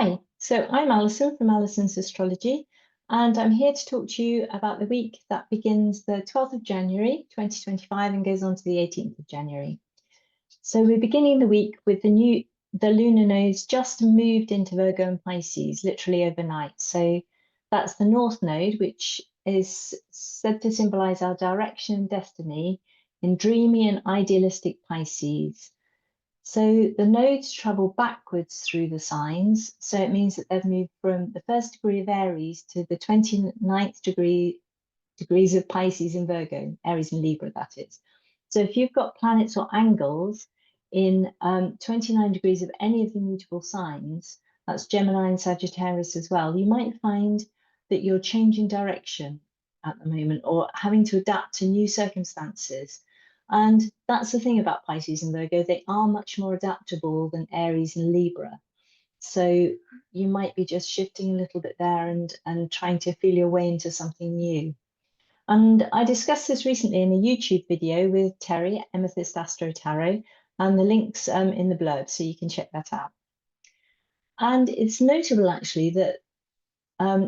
Hi, so I'm Alison from Alison's Astrology, and I'm here to talk to you about the week that begins the 12th of January 2025 and goes on to the 18th of January. So we're beginning the week with the lunar nodes just moved into Virgo and Pisces, literally overnight. So that's the North Node, which is said to symbolize our direction and destiny in dreamy and idealistic Pisces. So the nodes travel backwards through the signs. So it means that they've moved from the first degree of Aries to the 29th degrees of Pisces and Virgo, Aries and Libra, that is. So if you've got planets or angles in 29 degrees of any of the mutable signs, that's Gemini and Sagittarius as well, you might find that you're changing direction at the moment or having to adapt to new circumstances. And that's the thing about Pisces and Virgo, they are much more adaptable than Aries and Libra. So you might be just shifting a little bit there and trying to feel your way into something new. And I discussed this recently in a YouTube video with Terry, Amethyst Astro Tarot, and the link's in the blurb, so you can check that out. And it's notable actually that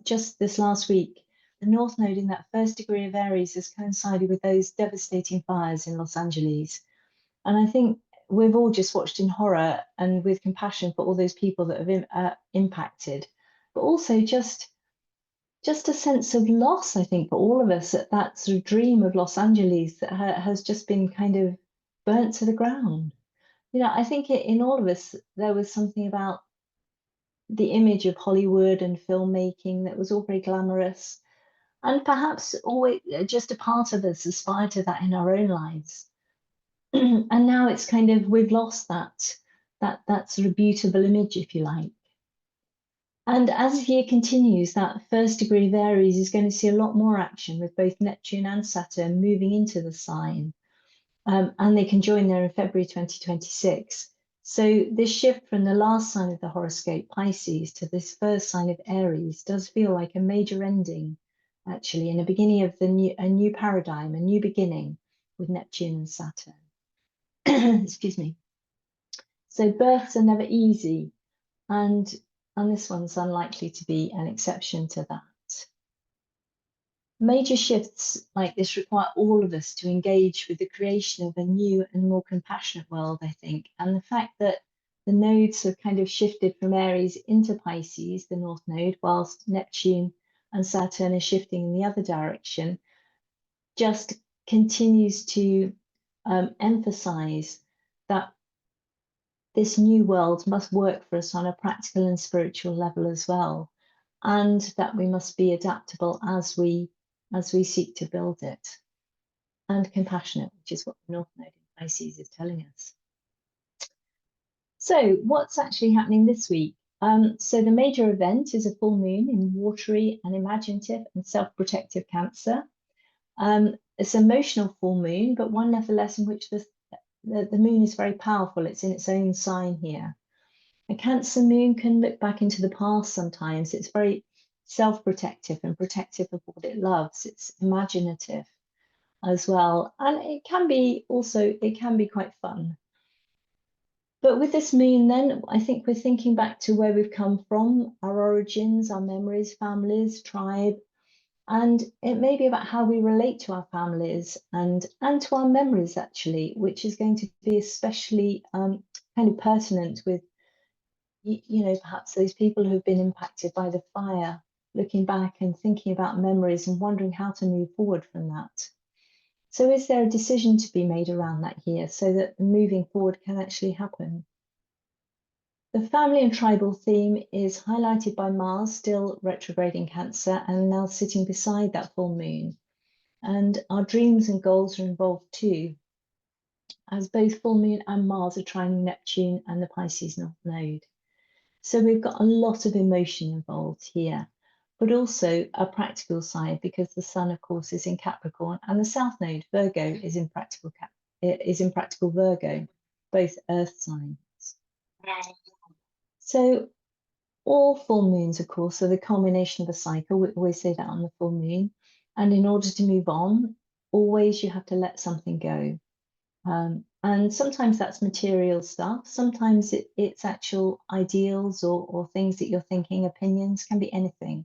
just this last week, the North Node in that first degree of Aries has coincided with those devastating fires in Los Angeles. And I think we've all just watched in horror and with compassion for all those people that have impacted, but also just a sense of loss, I think, for all of us, that sort of dream of Los Angeles that has just been kind of burnt to the ground. You know, I think in all of us, there was something about the image of Hollywood and filmmaking that was all very glamorous. And perhaps always just a part of us aspired to that in our own lives. And now it's kind of, we've lost that sort of beautiful image, if you like. And as the year continues, that first degree of Aries is going to see a lot more action with both Neptune and Saturn moving into the sign. And they can join there in February 2026. So this shift from the last sign of the horoscope, Pisces, to this first sign of Aries does feel like a major ending, actually, and a beginning of a new paradigm, a new beginning with Neptune and Saturn. Excuse me. So births are never easy, and this one's unlikely to be an exception to that. Major shifts like this require all of us to engage with the creation of a new and more compassionate world, I think. And the fact that the nodes have kind of shifted from Aries into Pisces, the North Node, whilst Neptune and Saturn are shifting in the other direction, just continues to emphasize that this new world must work for us on a practical and spiritual level as well, and that we must be adaptable as we seek to build it, and compassionate, which is what the North Node in Pisces is telling us. So what's actually happening this week? So the major event is a full moon in watery and imaginative and self-protective Cancer. It's an emotional full moon, but one nevertheless in which the moon is very powerful. It's in its own sign here. A Cancer moon can look back into the past sometimes. It's very self-protective and protective of what it loves. It's imaginative as well. And it can be quite fun. But with this moon then, I think we're thinking back to where we've come from, our origins, our memories, families, tribe, and it may be about how we relate to our families and to our memories actually, which is going to be especially kind of pertinent with perhaps those people who've been impacted by the fire, looking back and thinking about memories and wondering how to move forward from that. So is there a decision to be made around that here so that moving forward can actually happen? The family and tribal theme is highlighted by Mars still retrograde in Cancer and now sitting beside that full moon. And our dreams and goals are involved too, as both full moon and Mars are trining Neptune and the Pisces North Node. So we've got a lot of emotion involved here, but also a practical side because the Sun, of course, is in Capricorn and the South Node, Virgo, is in practical Virgo, both Earth signs. So all full moons, of course, are the culmination of a cycle. We always say that on the full moon. And in order to move on, always you have to let something go. And And sometimes that's material stuff. Sometimes it's actual ideals or things that you're thinking, opinions, can be anything.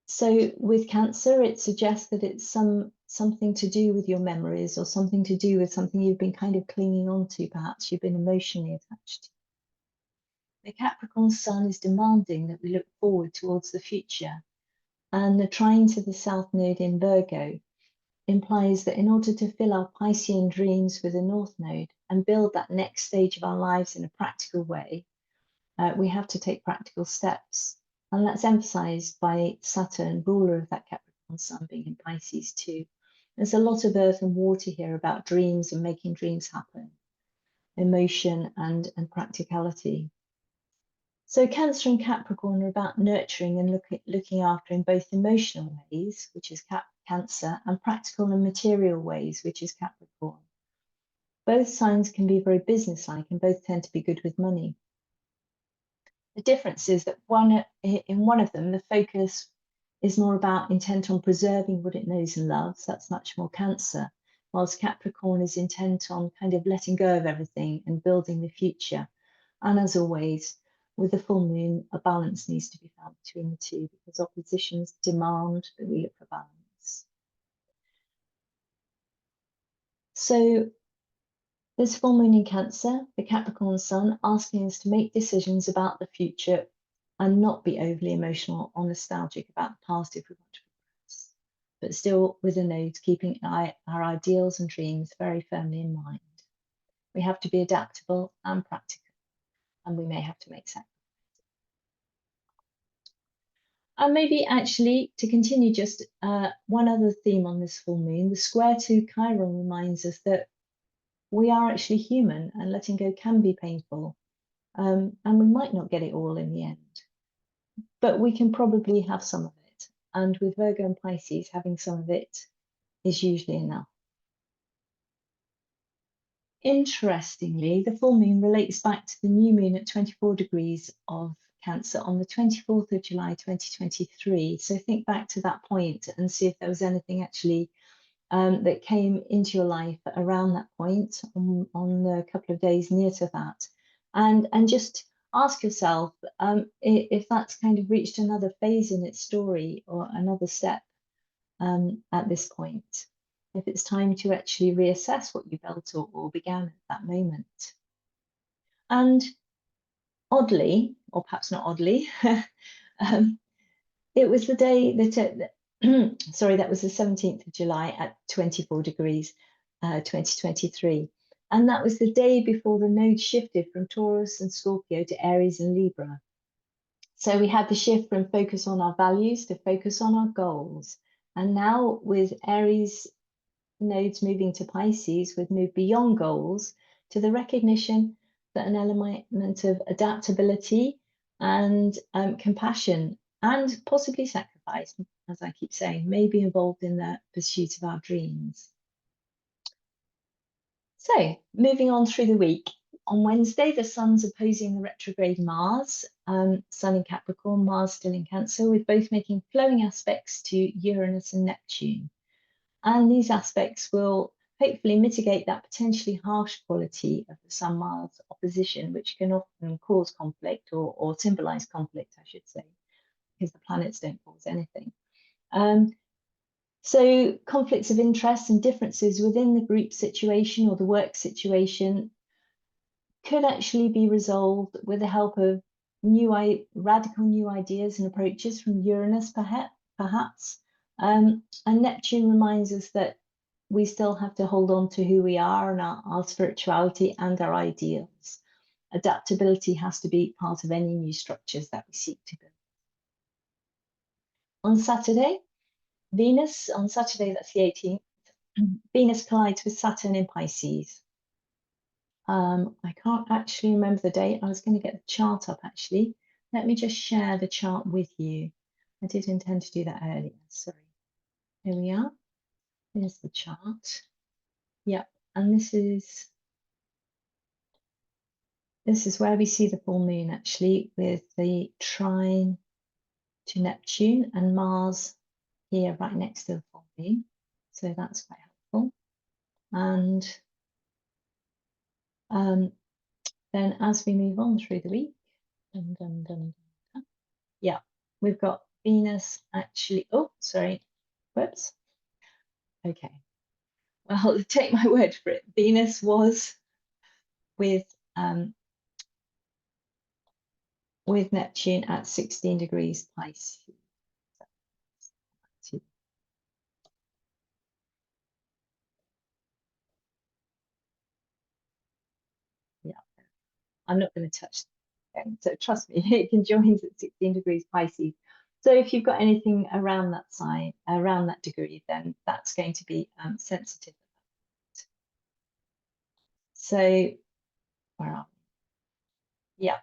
So with Cancer, it suggests that it's something to do with your memories or something to do with something you've been kind of clinging on to, perhaps you've been emotionally attached to. The Capricorn sun is demanding that we look forward towards the future. And the trine to the South Node in Virgo implies that in order to fill our Piscean dreams with the North Node and build that next stage of our lives in a practical way, we have to take practical steps. And that's emphasized by Saturn, ruler of that Capricorn sun, being in Pisces too. There's a lot of earth and water here about dreams and making dreams happen, emotion and practicality. So Cancer and Capricorn are about nurturing and looking after in both emotional ways, which is Cancer, and practical and material ways, which is Capricorn. Both signs can be very businesslike and both tend to be good with money. The difference is that in one of them, the focus is more about intent on preserving what it knows and loves. That's much more Cancer, whilst Capricorn is intent on kind of letting go of everything and building the future. And as always, with the full moon, a balance needs to be found between the two because oppositions demand that we look for balance. So this full moon in Cancer, the Capricorn sun, asking us to make decisions about the future and not be overly emotional or nostalgic about the past if we want to progress, but still with the nodes keeping our ideals and dreams very firmly in mind. We have to be adaptable and practical, and we may have to make sacrifices. And maybe actually to continue just one other theme on this full moon, the square to Chiron reminds us that we are actually human and letting go can be painful. And we might not get it all in the end, but we can probably have some of it. And with Virgo and Pisces, having some of it is usually enough. Interestingly, the full moon relates back to the new moon at 24 degrees of Cancer on the 24th of July 2023. So think back to that point and see if there was anything actually that came into your life around that point on the couple of days near to that. And just ask yourself if that's kind of reached another phase in its story or another step at this point. If it's time to actually reassess what you built or began at that moment. And oddly, or perhaps not oddly, it was the day that, sorry, that was the 17th of July at 24 degrees, 2023. And that was the day before the node shifted from Taurus and Scorpio to Aries and Libra. So we had the shift from focus on our values to focus on our goals. And now with Aries nodes moving to Pisces, we've moved beyond goals to the recognition that an element of adaptability and compassion and possibly sacrifice, as I keep saying, may be involved in the pursuit of our dreams. So moving on through the week. On Wednesday, the sun's opposing the retrograde Mars, sun in Capricorn, Mars still in Cancer, with both making flowing aspects to Uranus and Neptune. And these aspects will hopefully mitigate that potentially harsh quality of the Sun-Mars opposition, which can often cause conflict or symbolize conflict, I should say, because the planets don't cause anything. So conflicts of interest and differences within the group situation or the work situation could actually be resolved with the help of radical new ideas and approaches from Uranus, perhaps. And Neptune reminds us that we still have to hold on to who we are and our spirituality and our ideals. Adaptability has to be part of any new structures that we seek to build. On Saturday, Venus, on Saturday, that's the 18th, Venus collides with Saturn in Pisces. I can't actually remember the date. I was going to get the chart up actually. Let me just share the chart with you. I did intend to do that earlier, sorry. Here we are. There's the chart. Yep, and this is where we see the full moon actually, with the trine to Neptune and Mars here right next to the full moon. So that's quite helpful. And then as we move on through the week, yeah, we've got Venus actually, oh, sorry, whoops. Okay, well, take my word for it. Venus was with Neptune at 16 degrees Pisces. Yeah, I'm not going to touch them. So trust me, it conjoins at 16 degrees Pisces. So if you've got anything around that sign, around that degree, then that's going to be sensitive. So where are we? Yeah.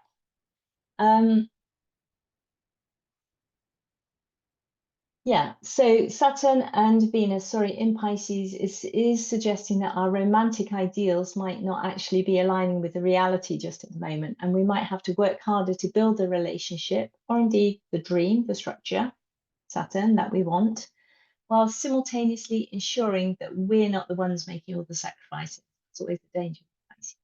Yeah, so Saturn and Venus, sorry, in Pisces is suggesting that our romantic ideals might not actually be aligning with the reality just at the moment, and we might have to work harder to build a relationship, or indeed the dream, the structure, Saturn, that we want, while simultaneously ensuring that we're not the ones making all the sacrifices. It's always the danger of Pisces.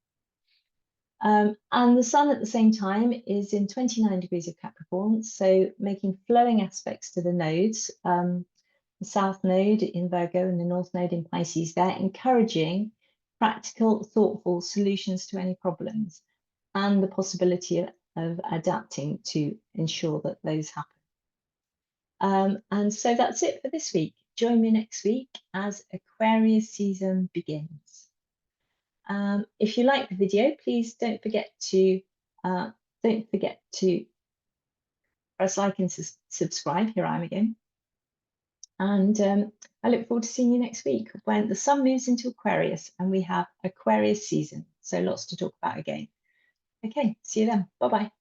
And the Sun at the same time is in 29 degrees of Capricorn, so making flowing aspects to the nodes. The South Node in Virgo and the North Node in Pisces, they're encouraging practical, thoughtful solutions to any problems and the possibility of adapting to ensure that those happen. And so that's it for this week. Join me next week as Aquarius season begins. If you like the video, please don't forget to press like and subscribe. Here I am again. And I look forward to seeing you next week when the Sun moves into Aquarius and we have Aquarius season. So lots to talk about again. Okay, see you then. Bye-bye.